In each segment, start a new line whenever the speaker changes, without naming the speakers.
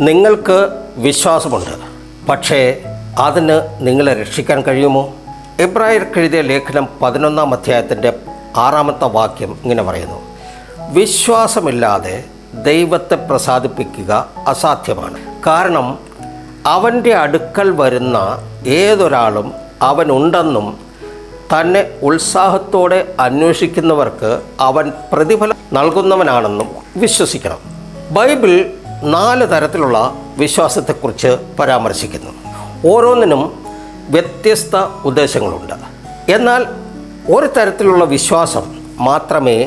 നിങ്ങൾക്ക് വിശ്വാസമുണ്ട്, പക്ഷേ അതിന് നിങ്ങളെ രക്ഷിക്കാൻ കഴിയുമോ? എബ്രായർക്ക് എഴുതിയ ലേഖനം 11-ാം അധ്യായത്തിൻ്റെ 6-ാമത്തെ വാക്യം ഇങ്ങനെ പറയുന്നു: വിശ്വാസമില്ലാതെ ദൈവത്തെ പ്രസാദിപ്പിക്കുക അസാധ്യമാണ്. കാരണം അവൻ്റെ അടുക്കൽ വരുന്ന ഏതൊരാളും അവനുണ്ടെന്നും തന്നെ ഉത്സാഹത്തോടെ അന്വേഷിക്കുന്നവർക്ക് അവൻ പ്രതിഫലം നൽകുന്നവനാണെന്നും വിശ്വസിക്കണം. ബൈബിൾ 4 തരത്തിലുള്ള വിശ്വാസത്തെക്കുറിച്ച് പരാമർശിക്കുന്നു. ഓരോന്നിനും വ്യത്യസ്ത ഉദ്ദേശങ്ങളുണ്ട്. എന്നാൽ ഒരു തരത്തിലുള്ള വിശ്വാസം മാത്രമേ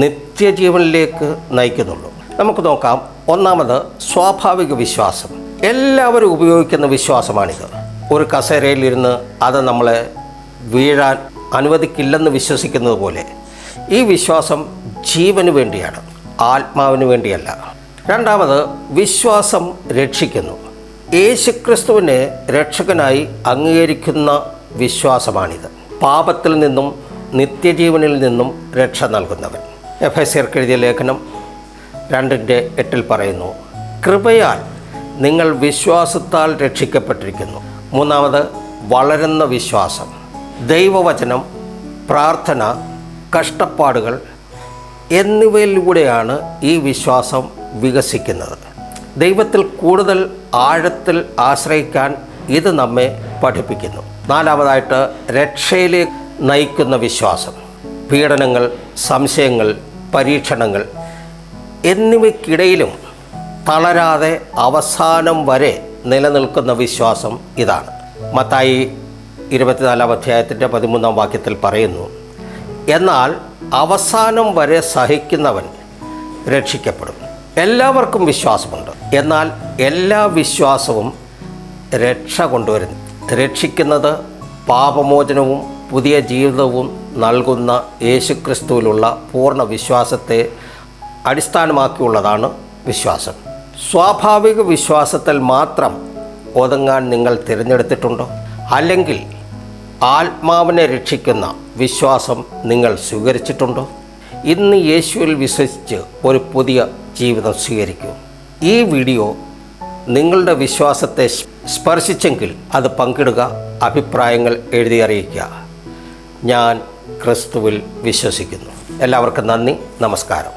നിത്യജീവനിലേക്ക് നയിക്കുന്നുള്ളൂ. നമുക്ക് നോക്കാം. ഒന്നാമത് സ്വാഭാവിക വിശ്വാസം. എല്ലാവരും ഉപയോഗിക്കുന്ന വിശ്വാസമാണിത്. ഒരു കസേരയിലിരുന്ന് അത് നമ്മളെ വീഴാൻ അനുവദിക്കില്ലെന്ന് വിശ്വസിക്കുന്നത് പോലെ ഈ വിശ്വാസം ജീവന് വേണ്ടിയാണ്, ആത്മാവിന് വേണ്ടിയല്ല. രണ്ടാമത് വിശ്വാസം രക്ഷിക്കുന്നു. യേശുക്രിസ്തുവിനെ രക്ഷകനായി അംഗീകരിക്കുന്ന വിശ്വാസമാണിത്. പാപത്തിൽ നിന്നും നിത്യജീവനിൽ നിന്നും രക്ഷ നൽകുന്നവൻ. എഫെസ്യർക്ക് എഴുതിയ ലേഖനം 2:8 പറയുന്നു: കൃപയാൽ നിങ്ങൾ വിശ്വാസത്താൽ രക്ഷിക്കപ്പെട്ടിരിക്കുന്നു. മൂന്നാമത് വളരുന്ന വിശ്വാസം. ദൈവവചനം, പ്രാർത്ഥന, കഷ്ടപ്പാടുകൾ എന്നിവയിലൂടെയാണ് ഈ വിശ്വാസം വികസിക്കുന്നത്. ദൈവത്തിൽ കൂടുതൽ ആഴത്തിൽ ആശ്രയിക്കാൻ ഇത് നമ്മെ പഠിപ്പിക്കുന്നു. നാലാമതായിട്ട് രക്ഷയിലേക്ക് നയിക്കുന്ന വിശ്വാസം. പീഡനങ്ങൾ, സംശയങ്ങൾ, പരീക്ഷണങ്ങൾ എന്നിവയ്ക്കിടയിലും തളരാതെ അവസാനം വരെ നിലനിൽക്കുന്ന വിശ്വാസം ഇതാണ്. മത്തായി 24-ാം അധ്യായത്തിൻ്റെ 13-ാം വാക്യത്തിൽ പറയുന്നു: എന്നാൽ അവസാനം വരെ സഹിക്കുന്നവൻ രക്ഷിക്കപ്പെടും. എല്ലാവർക്കും വിശ്വാസമുണ്ട്, എന്നാൽ എല്ലാ വിശ്വാസവും രക്ഷ കൊണ്ടുവരുന്നു. രക്ഷിക്കുന്നത് പാപമോചനവും പുതിയ ജീവിതവും നൽകുന്ന യേശുക്രിസ്തുവിലുള്ള പൂർണ്ണ വിശ്വാസത്തെ അടിസ്ഥാനമാക്കിയുള്ളതാണ് വിശ്വാസം. സ്വാഭാവിക വിശ്വാസത്തിൽ മാത്രം ഒതുങ്ങാൻ നിങ്ങൾ തിരഞ്ഞെടുത്തിട്ടുണ്ടോ? അല്ലെങ്കിൽ ആത്മാവിനെ രക്ഷിക്കുന്ന വിശ്വാസം നിങ്ങൾ സ്വീകരിച്ചിട്ടുണ്ടോ? ഇന്ന് യേശുവിൽ വിശ്വസിച്ച് ഒരു പുതിയ ജീവിതം സ്വീകരിക്കൂ. ഈ വീഡിയോ നിങ്ങളുടെ വിശ്വാസത്തെ സ്പർശിച്ചെങ്കിൽ അത് പങ്കിടുക, അഭിപ്രായങ്ങൾ എഴുതി അറിയിക്കുക. ഞാൻ ക്രിസ്തുവിൽ വിശ്വസിക്കുന്നു. എല്ലാവർക്കും നന്ദി, നമസ്കാരം.